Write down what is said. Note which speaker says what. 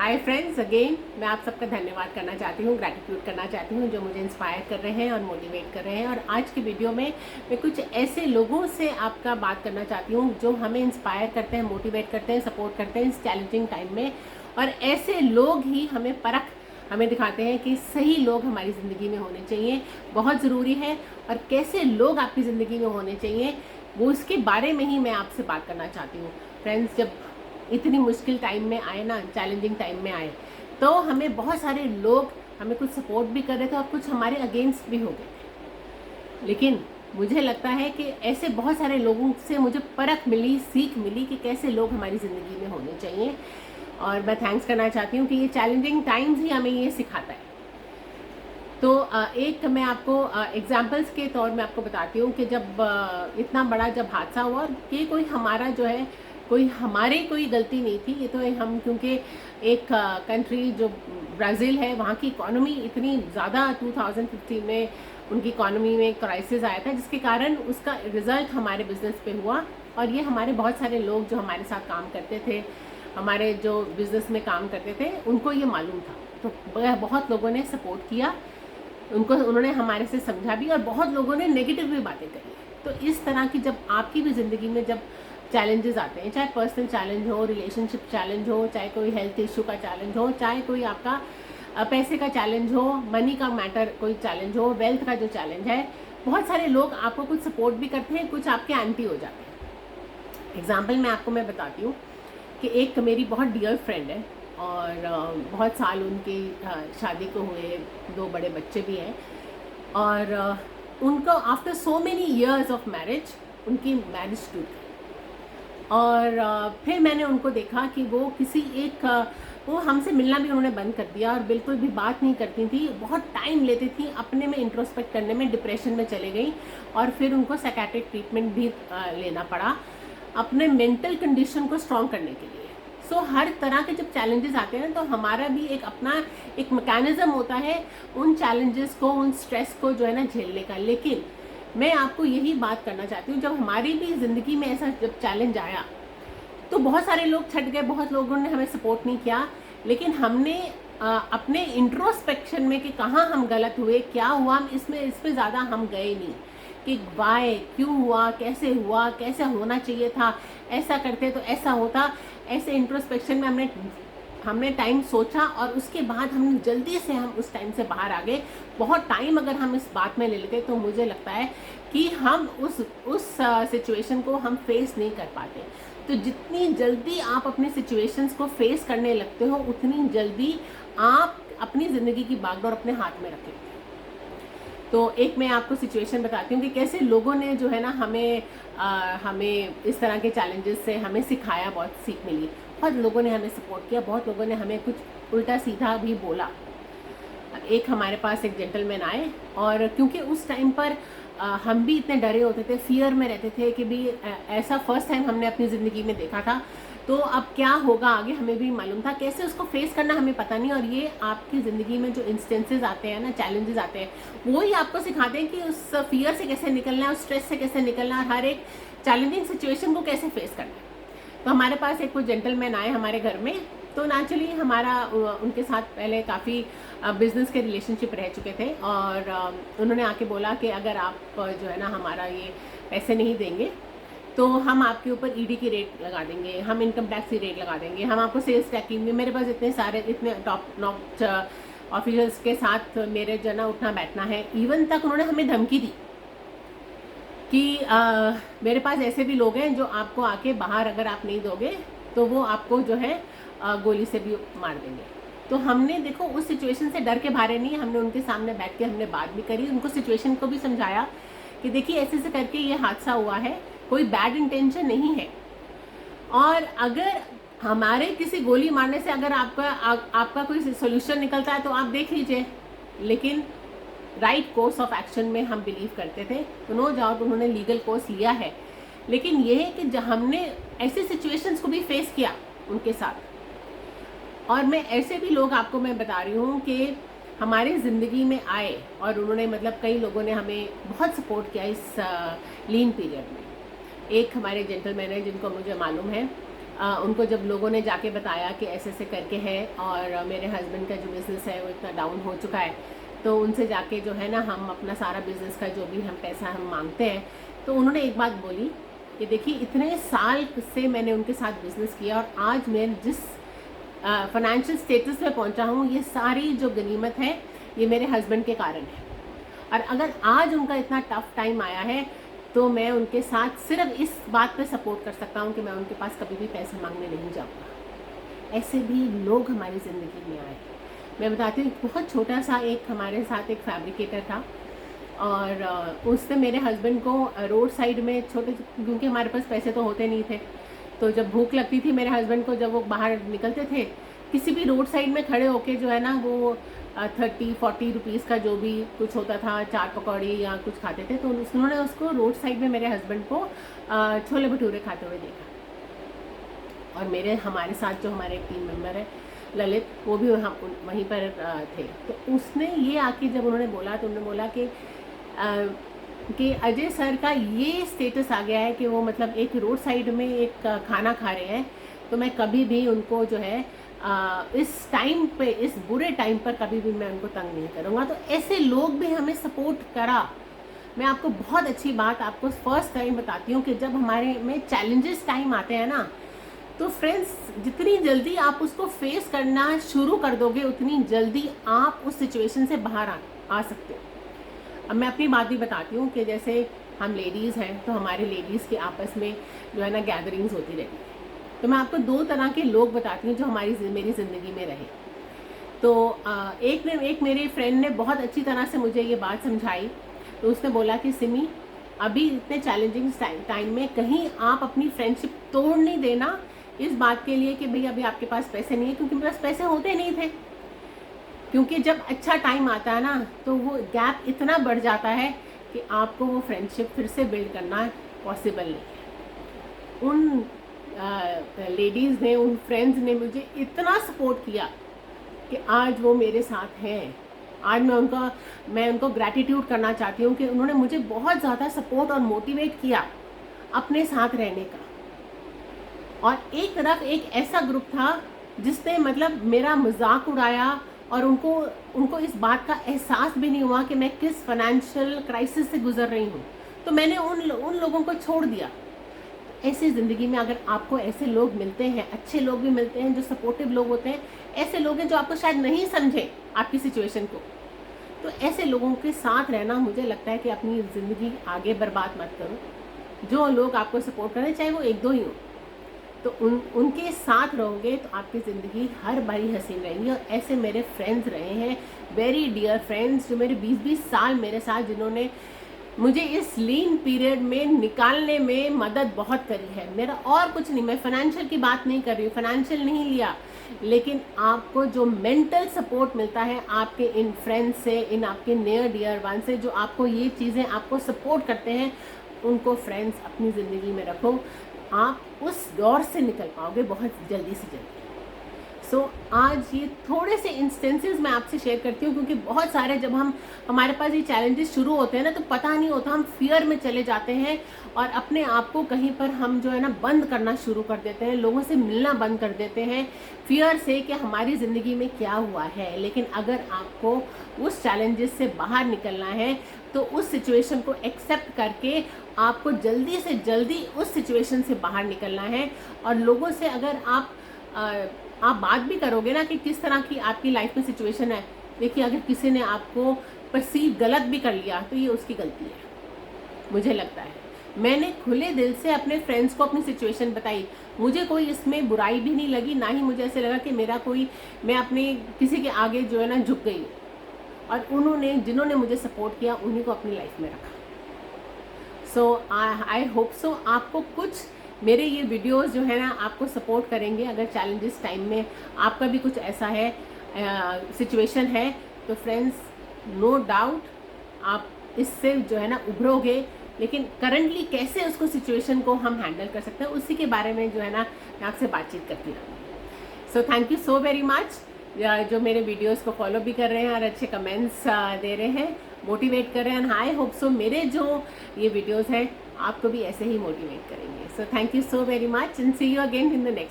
Speaker 1: Hi friends, again मैं आप सबका धन्यवाद करना चाहती हूँ, ग्रैटिट्यूड करना चाहती हूँ जो मुझे इंस्पायर कर रहे हैं और मोटिवेट कर रहे हैं। और आज की वीडियो में मैं कुछ ऐसे लोगों से आपका बात करना चाहती हूँ जो हमें इंस्पायर करते हैं, मोटिवेट करते हैं, सपोर्ट करते हैं इस चैलेंजिंग टाइम में। और ऐसे लोग ही हमें दिखाते हैं कि सही लोग हमारी ज़िंदगी में होने चाहिए, बहुत ज़रूरी है। और कैसे लोग आपकी ज़िंदगी में होने चाहिए वो इसके बारे में ही मैं आपसे बात करना चाहती हूँ। फ्रेंड्स, जब इतनी मुश्किल टाइम में आए ना, चैलेंजिंग टाइम में आए, तो हमें बहुत सारे लोग हमें कुछ सपोर्ट भी कर रहे थे और कुछ हमारे अगेंस्ट भी हो गए थे। लेकिन मुझे लगता है कि ऐसे बहुत सारे लोगों से मुझे परख मिली, सीख मिली कि कैसे लोग हमारी ज़िंदगी में होने चाहिए। और मैं थैंक्स करना चाहती हूँ कि ये चैलेंजिंग टाइम्स ही हमें ये सिखाता है। तो एक मैं आपको एग्जांपल्स के तौर में आपको बताती हूँ कि जब इतना बड़ा जब हादसा हुआ, कि कोई हमारा जो है कोई गलती नहीं थी। ये तो हम क्योंकि एक कंट्री जो ब्राज़ील है, वहाँ की इकॉनमी इतनी ज़्यादा 2015 में उनकी इकॉनमी में क्राइसिस आया था, जिसके कारण उसका रिज़ल्ट हमारे बिज़नेस पे हुआ। और ये हमारे बहुत सारे लोग जो हमारे साथ काम करते थे, हमारे जो बिज़नेस में काम करते थे, उनको ये मालूम था। तो बहुत लोगों ने सपोर्ट किया, उन्होंने हमारे से समझा भी, और बहुत लोगों ने नेगेटिव भी बातें करी। तो इस तरह की जब आपकी भी ज़िंदगी में जब चैलेंजेस आते हैं, चाहे पर्सनल चैलेंज हो, रिलेशनशिप चैलेंज हो, चाहे कोई हेल्थ इशू का चैलेंज हो, चाहे कोई आपका पैसे का चैलेंज हो, मनी का मैटर कोई चैलेंज हो, वेल्थ का जो चैलेंज है, बहुत सारे लोग आपको कुछ सपोर्ट भी करते हैं, कुछ आपके एंटी हो जाते हैं। एग्जाम्पल मैं बताती हूँ कि एक मेरी बहुत डियर फ्रेंड है और बहुत साल उनकी शादी को हुए, 2 बड़े बच्चे भी हैं। और उनको after so many years of marriage उनकी मैरिज टूट गई। और फिर मैंने उनको देखा कि वो वो हमसे मिलना भी उन्होंने बंद कर दिया और बिल्कुल भी बात नहीं करती थी, बहुत टाइम लेती थी अपने में इंट्रोस्पेक्ट करने में, डिप्रेशन में चले गई। और फिर उनको साइकेट्रिक ट्रीटमेंट भी लेना पड़ा अपने मेंटल कंडीशन को स्ट्रॉन्ग करने के लिए। सो हर तरह के जब चैलेंजेस आते हैं ना, तो हमारा भी एक अपना एक मैकेनिज्म होता है उन चैलेंजेस को, उन स्ट्रेस को जो है ना झेलने का। लेकिन मैं आपको यही बात करना चाहती हूँ, जब हमारी भी ज़िंदगी में ऐसा जब चैलेंज आया तो बहुत सारे लोग छट गए, बहुत लोगों ने हमें सपोर्ट नहीं किया। लेकिन हमने अपने इंट्रोस्पेक्शन में कि कहाँ हम गलत हुए, क्या हुआ, इस पर ज़्यादा हम गए नहीं कि वाई, क्यों हुआ, कैसे होना चाहिए था, ऐसा करते तो ऐसा होता। ऐसे इंट्रोस्पेक्शन में हमने टाइम सोचा और उसके बाद हमने जल्दी से हम उस टाइम से बाहर आ गए। बहुत टाइम अगर हम इस बात में ले लेते तो मुझे लगता है कि हम उस सिचुएशन को हम फेस नहीं कर पाते। तो जितनी जल्दी आप अपने सिचुएशंस को फेस करने लगते हो, उतनी जल्दी आप अपनी ज़िंदगी की बागडोर अपने हाथ में रखें। तो एक मैं आपको सिचुएशन बताती हूँ कि कैसे लोगों ने जो है ना हमें इस तरह के चैलेंजेस से हमें सिखाया, बहुत सीख मिली। बहुत लोगों ने हमें सपोर्ट किया, बहुत लोगों ने हमें कुछ उल्टा सीधा भी बोला। एक हमारे पास एक जेंटलमैन आए, और क्योंकि उस टाइम पर हम भी इतने डरे होते थे, फियर में रहते थे कि भी ऐसा फर्स्ट टाइम हमने अपनी ज़िंदगी में देखा था, तो अब क्या होगा आगे हमें भी मालूम था, कैसे उसको फेस करना हमें पता नहीं। और ये आपकी ज़िंदगी में जो इंस्टेंसेस आते हैं ना, चैलेंजेस आते हैं, वो ही आपको सिखाते हैं कि उस फियर से कैसे निकलना है, उस स्ट्रेस से कैसे निकलना है, और हर एक चैलेंजिंग सिचुएशन को कैसे फेस करना है। तो हमारे पास एक कुछ जेंटलमैन आए हमारे घर में। तो नेचुरली हमारा उनके साथ पहले काफ़ी बिज़नेस के रिलेशनशिप रह चुके थे, और उन्होंने आके बोला कि अगर आप जो है ना हमारा ये पैसे नहीं देंगे तो हम आपके ऊपर ईडी की रेट लगा देंगे, हम इनकम टैक्स की रेट लगा देंगे, हम आपको सेल्स टैक्स में। मेरे पास इतने टॉप नॉच ऑफिसर्स के साथ मेरे जो ना उठना बैठना है। इवन तक उन्होंने हमें धमकी दी कि मेरे पास ऐसे भी लोग हैं जो आपको आके बाहर अगर आप नहीं दोगे तो वो आपको जो है गोली से भी मार देंगे। तो हमने देखो उस सिचुएशन से डर के भारे नहीं, हमने उनके सामने बैठ के हमने बात भी करी, उनको सिचुएशन को भी समझाया कि देखिए ऐसे से करके ये हादसा हुआ है, कोई बैड इंटेंशन नहीं है। और अगर हमारे किसी गोली मारने से अगर आपका कोई सोल्यूशन निकलता है तो आप देख लीजिए। लेकिन राइट कोर्स ऑफ एक्शन में हम बिलीव करते थे, तो नो डाउट उन्होंने लीगल कोर्स लिया है। लेकिन ये है कि हमने ऐसे सिचुएशंस को भी फेस किया उनके साथ। और मैं ऐसे भी लोग आपको मैं बता रही हूँ कि हमारी ज़िंदगी में आए, और उन्होंने मतलब कई लोगों ने हमें बहुत सपोर्ट किया इस लीन पीरियड में। एक हमारे जेंटलमैन है जिनको मुझे मालूम है, उनको जब लोगों ने जाके बताया कि ऐसे ऐसे करके है और मेरे हस्बैंड का जो बिज़नेस है वो इतना डाउन हो चुका है, तो उनसे जाके जो है ना हम अपना सारा बिज़नेस का जो भी हम पैसा हम मांगते हैं, तो उन्होंने एक बात बोली कि देखिए इतने साल से मैंने उनके साथ बिज़नेस किया और आज मैं जिस फाइनेंशियल स्टेटस में पहुंचा हूँ, ये सारी जो गनीमत है ये मेरे हस्बैंड के कारण है। और अगर आज उनका इतना टफ टाइम आया है तो मैं उनके साथ सिर्फ इस बात पे सपोर्ट कर सकता हूँ कि मैं उनके पास कभी भी पैसे मांगने नहीं जाऊँगा। ऐसे भी लोग हमारी ज़िंदगी में आए। मैं बताती हूँ, बहुत छोटा सा एक हमारे साथ एक फैब्रिकेटर था और उसने मेरे हस्बैंड को रोड साइड में छोटे, क्योंकि हमारे पास पैसे तो होते नहीं थे, तो जब भूख लगती थी मेरे हस्बैंड को, जब वो बाहर निकलते थे किसी भी रोड साइड में खड़े होके जो है ना वो 30-40 रुपीज़ का जो भी कुछ होता था, चाट पकौड़ी या कुछ खाते थे, तो उन्होंने उसको रोड साइड में मेरे हस्बैंड को छोले भटूरे खाते हुए देखा। और मेरे हमारे साथ जो हमारे टीम मेंबर है ललित, वो भी वहीं पर थे। तो उसने ये आके जब उन्होंने बोला तो उन्होंने बोला कि अजय सर का ये स्टेटस आ गया है कि वो मतलब एक रोड साइड में एक खाना खा रहे हैं, तो मैं कभी भी उनको जो है इस टाइम पे, इस बुरे टाइम पर कभी भी मैं उनको तंग नहीं करूँगा। तो ऐसे लोग भी हमें सपोर्ट करा। मैं आपको बहुत अच्छी बात आपको फर्स्ट टाइम बताती हूँ कि जब हमारे में चैलेंजेस टाइम आते हैं ना, तो फ्रेंड्स जितनी जल्दी आप उसको फेस करना शुरू कर दोगे उतनी जल्दी आप उस सिचुएशन से बाहर आ सकते हो। अब मैं अपनी बात भी बताती हूँ कि जैसे हम लेडीज़ हैं तो हमारे लेडीज़ के आपस में जो है ना गैदरिंग्स होती रहती है। तो मैं आपको 2 तरह के लोग बताती हूँ जो मेरी ज़िंदगी में रहे। तो एक मेरे फ्रेंड ने बहुत अच्छी तरह से मुझे ये बात समझाई। तो उसने बोला कि सिमी, अभी इतने चैलेंजिंग टाइम में कहीं आप अपनी फ्रेंडशिप तोड़ नहीं देना इस बात के लिए कि भाई अभी आपके पास पैसे नहीं है, क्योंकि मेरे पास पैसे होते नहीं थे। क्योंकि जब अच्छा टाइम आता है ना तो वो गैप इतना बढ़ जाता है कि आपको वो फ्रेंडशिप फिर से बिल्ड करना पॉसिबल नहीं है। उन लेडीज़ ने, उन फ्रेंड्स ने मुझे इतना सपोर्ट किया कि आज वो मेरे साथ हैं। आज मैं उनको ग्रैटिट्यूड करना चाहती हूँ कि उन्होंने मुझे बहुत ज़्यादा सपोर्ट और मोटिवेट किया अपने साथ रहने का। और एक तरफ एक ऐसा ग्रुप था जिसने मतलब मेरा मजाक उड़ाया और उनको इस बात का एहसास भी नहीं हुआ कि मैं किस फाइनेंशियल क्राइसिस से गुजर रही हूँ। तो मैंने उन लोगों को छोड़ दिया। ऐसी ज़िंदगी में अगर आपको ऐसे लोग मिलते हैं, अच्छे लोग भी मिलते हैं जो सपोर्टिव लोग होते हैं, ऐसे लोग हैं जो आपको शायद नहीं समझे आपकी सिचुएशन को, तो ऐसे लोगों के साथ रहना, मुझे लगता है कि अपनी ज़िंदगी आगे बर्बाद मत करो। जो लोग आपको सपोर्ट करें, चाहे वो 1-2 ही हो, तो उनके साथ रहोगे तो आपकी ज़िंदगी हर बारी हसीन रहेगी। और ऐसे मेरे फ्रेंड्स रहे हैं, वेरी डियर फ्रेंड्स, जो मेरे 20-20 साल मेरे साथ, जिन्होंने मुझे इस लीन पीरियड में निकालने में मदद बहुत करी है। मेरा और कुछ नहीं, मैं फाइनेंशियल की बात नहीं कर रही हूँ, फाइनेंशियल नहीं लिया, लेकिन आपको जो मेंटल सपोर्ट मिलता है आपके इन फ्रेंड्स से, इन आपके नियर डियर वन से, जो आपको ये चीज़ें आपको सपोर्ट करते हैं, उनको फ्रेंड्स अपनी ज़िंदगी में रखो। आप उस दौर से निकल पाओगे बहुत जल्दी से जल्दी। सो आज ये थोड़े से इंस्टेंसेस मैं आपसे शेयर करती हूँ, क्योंकि बहुत सारे जब हमारे पास ये चैलेंजेस शुरू होते हैं ना, तो पता नहीं होता, हम फियर में चले जाते हैं और अपने आप को कहीं पर हम जो है ना बंद करना शुरू कर देते हैं, लोगों से मिलना बंद कर देते हैं फियर से कि हमारी ज़िंदगी में क्या हुआ है। लेकिन अगर आपको उस चैलेंजेस से बाहर निकलना है तो उस सिचुएशन को एक्सेप्ट करके आपको जल्दी से जल्दी उस सिचुएशन से बाहर निकलना है। और लोगों से अगर आप बात भी करोगे ना कि किस तरह की आपकी लाइफ में सिचुएशन है, देखिए अगर किसी ने आपको परसीव गलत भी कर लिया तो ये उसकी गलती है, मुझे लगता है। मैंने खुले दिल से अपने फ्रेंड्स को अपनी सिचुएशन बताई, मुझे कोई इसमें बुराई भी नहीं लगी, ना ही मुझे ऐसे लगा कि मैं अपने किसी के आगे जो है ना झुक गई। और जिन्होंने मुझे सपोर्ट किया उन्हीं को अपनी लाइफ में रखा। सो आई होप सो आपको कुछ मेरे ये वीडियोस जो है ना आपको सपोर्ट करेंगे। अगर चैलेंजेस टाइम में आपका भी कुछ ऐसा है सिचुएशन है, तो फ्रेंड्स नो डाउट आप इससे जो है ना उभरोगे। लेकिन करंटली कैसे उसको सिचुएशन को हम हैंडल कर सकते हैं, उसी के बारे में जो है ना मैं आपसे बातचीत करती रहूँगी। सो thank you so very much जो मेरे वीडियोस को फॉलो भी कर रहे हैं और अच्छे कमेंट्स दे रहे हैं, मोटिवेट कर रहे हैं। आई होप सो मेरे जो ये वीडियोस हैं आपको भी ऐसे ही मोटिवेट करेंगे। So thank you so very much and see you again in the next.